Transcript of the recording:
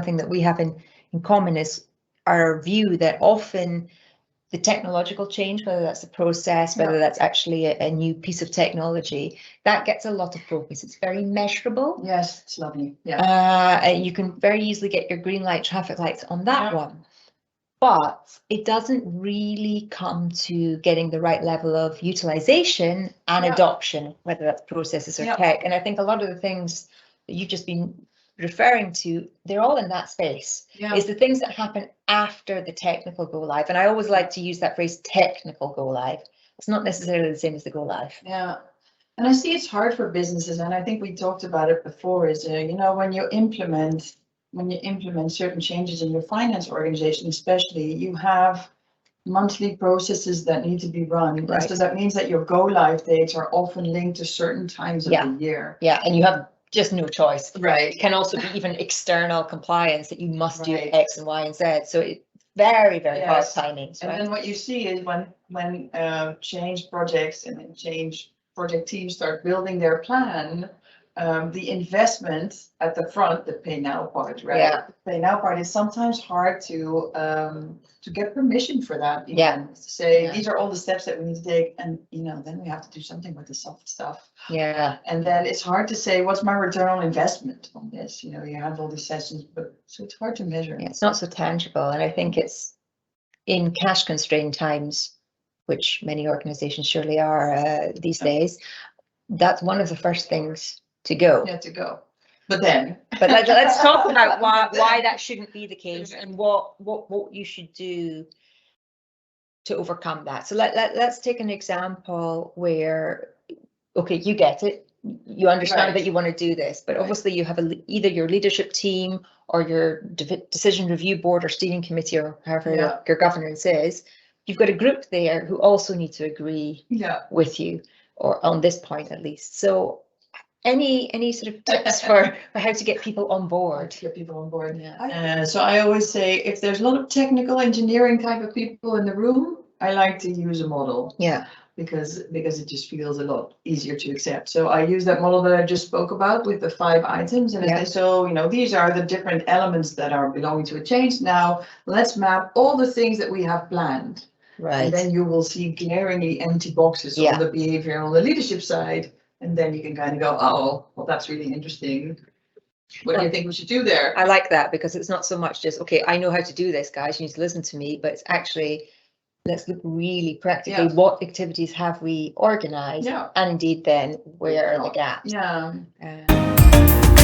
thing that we have in common is our view that often the technological change, whether that's a process, whether that's actually a new piece of technology, that gets a lot of focus. It's very measurable. Yes, it's lovely. Yeah. You can very easily get your green light traffic lights on that one. But it doesn't really come to getting the right level of utilization and adoption, whether that's processes or tech. And I think a lot of the things that you've just been referring to, they're all in that space. It's the things that happen after the technical go live. And I always like to use that phrase, technical go live. It's not necessarily the same as the go live. Yeah. And I see it's hard for businesses, and I think we talked about it before, is, you know, when you implement certain changes in your finance organization, especially, you have monthly processes that need to be run. Right. So that means that your go live dates are often linked to certain times of the year. Yeah, and you have just no choice. Right. It can also be even external compliance that you must do X and Y and Z. So it's very, very hard timings. And then what you see is when change projects and change project teams start building their plan, the investment at the front, the pay now part, right? Yeah. The pay now part is sometimes hard to get permission for that. Yeah. To say these are all the steps that we need to take, and you know, then we have to do something with the soft stuff. Yeah. And then it's hard to say what's my return on investment on this. You know, you have all these sessions, but so it's hard to measure. Yeah, it's not so tangible, and I think it's in cash constrained times, which many organizations surely are these days. That's one of the first things to go. Yeah, to go. But let's talk about why that shouldn't be the case and what you should do to overcome that. So let's take an example where, okay, you get it, you understand that you want to do this, but obviously you have either your leadership team or your decision review board or steering committee or however your governance is. You've got a group there who also need to agree with you, or on this point at least. So any sort of tips for how to get people on board? So I always say, if there's a lot of technical engineering type of people in the room, I like to use a model. Yeah. Because it just feels a lot easier to accept. So I use that model that I just spoke about with the 5 items, and so, you know, these are the different elements that are belonging to a change. Now let's map all the things that we have planned. Right. And then you will see glaringly empty boxes on the behavior on the leadership side. And then you can kind of go, oh, well, that's really interesting. What do you think we should do there? I like that, because it's not so much just, okay, I know how to do this, guys, you need to listen to me, but it's actually, let's look really practically, what activities have we organized, and indeed then where are the gaps? Yeah.